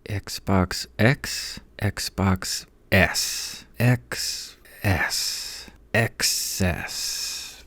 Xbox X, Xbox S, XS, XS.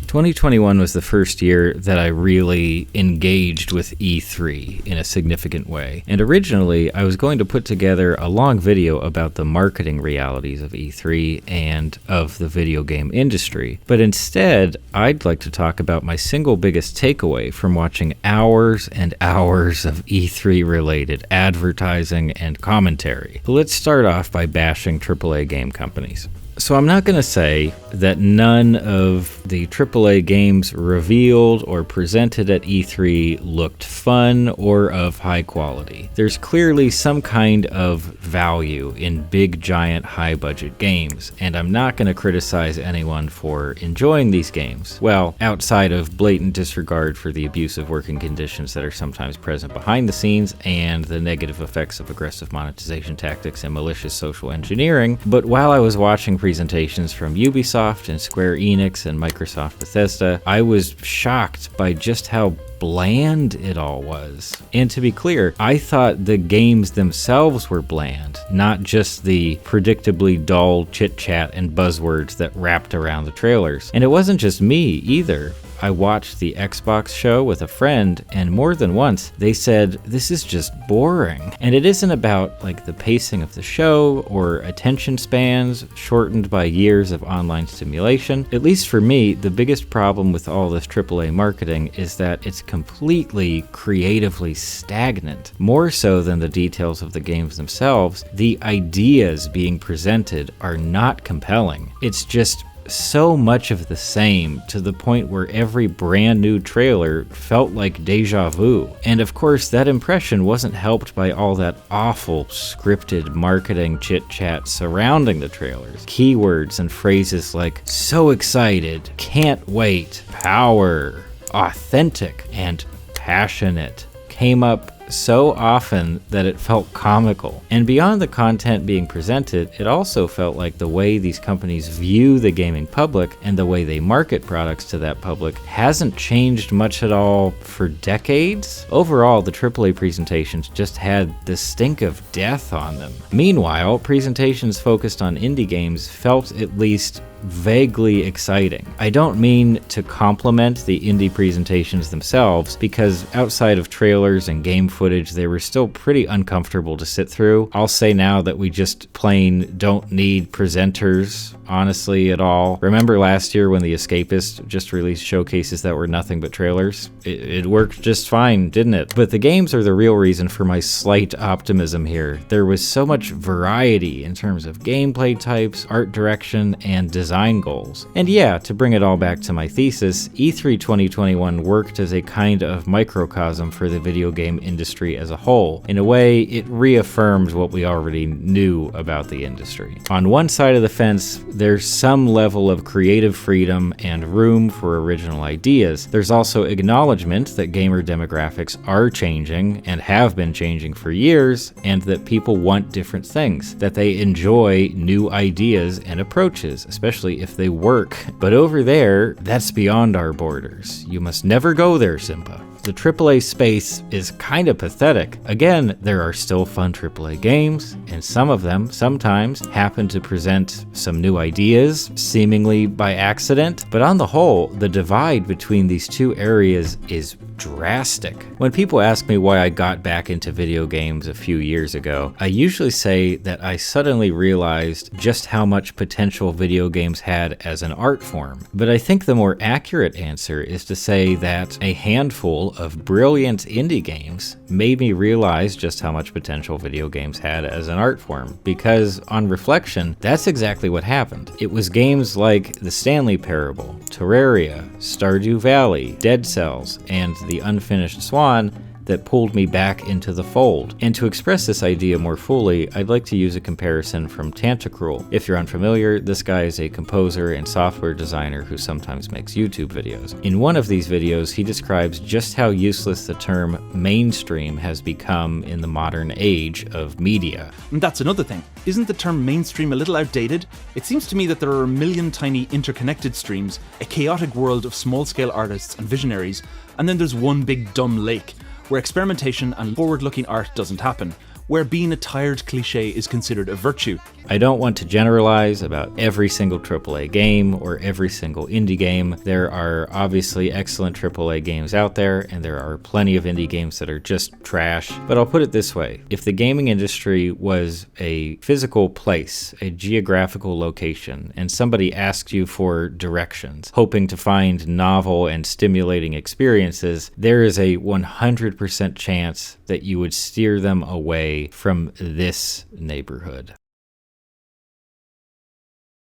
2021 was the first year that I really engaged with E3 in a significant way. And originally, I was going to put together a long video about the marketing realities of E3 and of the video game industry. But instead, I'd like to talk about my single biggest takeaway from watching hours and hours of E3-related advertising and commentary. Let's start off by bashing AAA game companies. So I'm not going to say that none of the AAA games revealed or presented at E3 looked fun or of high quality. There's clearly some kind of value in big, giant, high-budget games, and I'm not going to criticize anyone for enjoying these games. Well, outside of blatant disregard for the abusive working conditions that are sometimes present behind the scenes and the negative effects of aggressive monetization tactics and malicious social engineering. But while I was watching presentations from Ubisoft and Square Enix and Microsoft Bethesda, I was shocked by just how bland it all was. And to be clear, I thought the games themselves were bland, not just the predictably dull chit-chat and buzzwords that wrapped around the trailers. And it wasn't just me either. I watched the Xbox show with a friend, and more than once they said, this is just boring. And it isn't about like the pacing of the show or attention spans shortened by years of online stimulation. At least for me, the biggest problem with all this AAA marketing is that it's completely creatively stagnant. More so than the details of the games themselves, the ideas being presented are not compelling. It's just so much of the same, to the point where every brand new trailer felt like deja vu. And of course, that impression wasn't helped by all that awful scripted marketing chit-chat surrounding the trailers. Keywords and phrases like so excited, can't wait, power, authentic, and passionate came up so often that it felt comical. And beyond the content being presented, it also felt like the way these companies view the gaming public and the way they market products to that public hasn't changed much at all for decades. Overall, the AAA presentations just had the stink of death on them. Meanwhile, presentations focused on indie games felt at least vaguely exciting. I don't mean to compliment the indie presentations themselves, because outside of trailers and game footage, they were still pretty uncomfortable to sit through. I'll say now that we just plain don't need presenters, honestly, at all. Remember last year when The Escapist just released showcases that were nothing but trailers? It worked just fine, didn't it? But the games are the real reason for my slight optimism here. There was so much variety in terms of gameplay types, art direction, and design goals. And yeah, to bring it all back to my thesis, E3 2021 worked as a kind of microcosm for the video game industry as a whole. In a way, it reaffirmed what we already knew about the industry. On one side of the fence, there's some level of creative freedom and room for original ideas. There's also acknowledgement that gamer demographics are changing and have been changing for years, and that people want different things, that they enjoy new ideas and approaches, especially if they work. But over there, that's beyond our borders. You must never go there, Simpa. The AAA space is kind of pathetic. Again, there are still fun AAA games, and some of them sometimes happen to present some new ideas, seemingly by accident. But on the whole, the divide between these two areas is drastic. When people ask me why I got back into video games a few years ago, I usually say that I suddenly realized just how much potential video games had as an art form. But I think the more accurate answer is to say that a handful of brilliant indie games made me realize just how much potential video games had as an art form, because on reflection, that's exactly what happened. It was games like The Stanley Parable, Terraria, Stardew Valley, Dead Cells, and The Unfinished Swan that pulled me back into the fold. And to express this idea more fully, I'd like to use a comparison from Tantacruel. If you're unfamiliar, this guy is a composer and software designer who sometimes makes YouTube videos. In one of these videos, he describes just how useless the term mainstream has become in the modern age of media. And that's another thing. Isn't the term mainstream a little outdated? It seems to me that there are a million tiny interconnected streams, a chaotic world of small-scale artists and visionaries, and then there's one big dumb lake, where experimentation and forward-looking art doesn't happen, where being a tired cliché is considered a virtue. I don't want to generalize about every single AAA game or every single indie game. There are obviously excellent AAA games out there, and there are plenty of indie games that are just trash. But I'll put it this way. If the gaming industry was a physical place, a geographical location, and somebody asked you for directions, hoping to find novel and stimulating experiences, there is a 100% chance that you would steer them away from this neighborhood.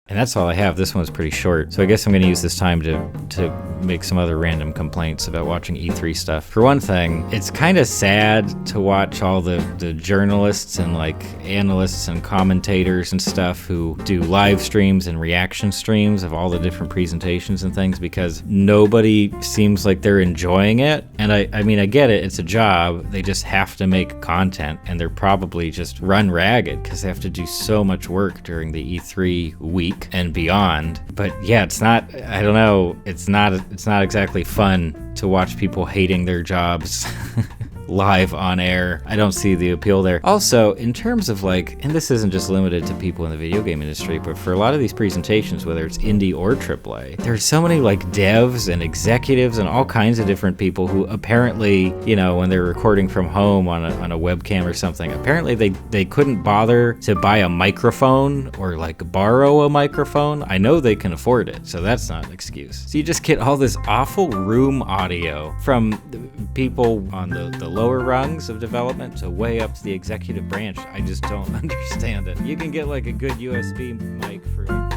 And that's all I have. This one's pretty short, so I guess I'm going to use this time to make some other random complaints about watching E3 stuff. For one thing, it's kind of sad to watch all the journalists and like analysts and commentators and stuff who do live streams and reaction streams of all the different presentations and things, because nobody seems like they're enjoying it. And I mean, I get it, it's a job. They just have to make content, and they're probably just run ragged because they have to do so much work during the E3 week and beyond. But yeah, it's not, I don't know, it's not exactly fun to watch people hating their jobs live on air. I don't see the appeal there. Also, in terms of like, and this isn't just limited to people in the video game industry, but for a lot of these presentations, whether it's indie or AAA, there's so many like devs and executives and all kinds of different people who apparently, you know, when they're recording from home on a webcam or something, apparently they couldn't bother to buy a microphone or like borrow a microphone. I know they can afford it, so that's not an excuse. So you just get all this awful room audio from people on the lower rungs of development to way up to the executive branch. I just don't understand it. You can get like a good USB mic for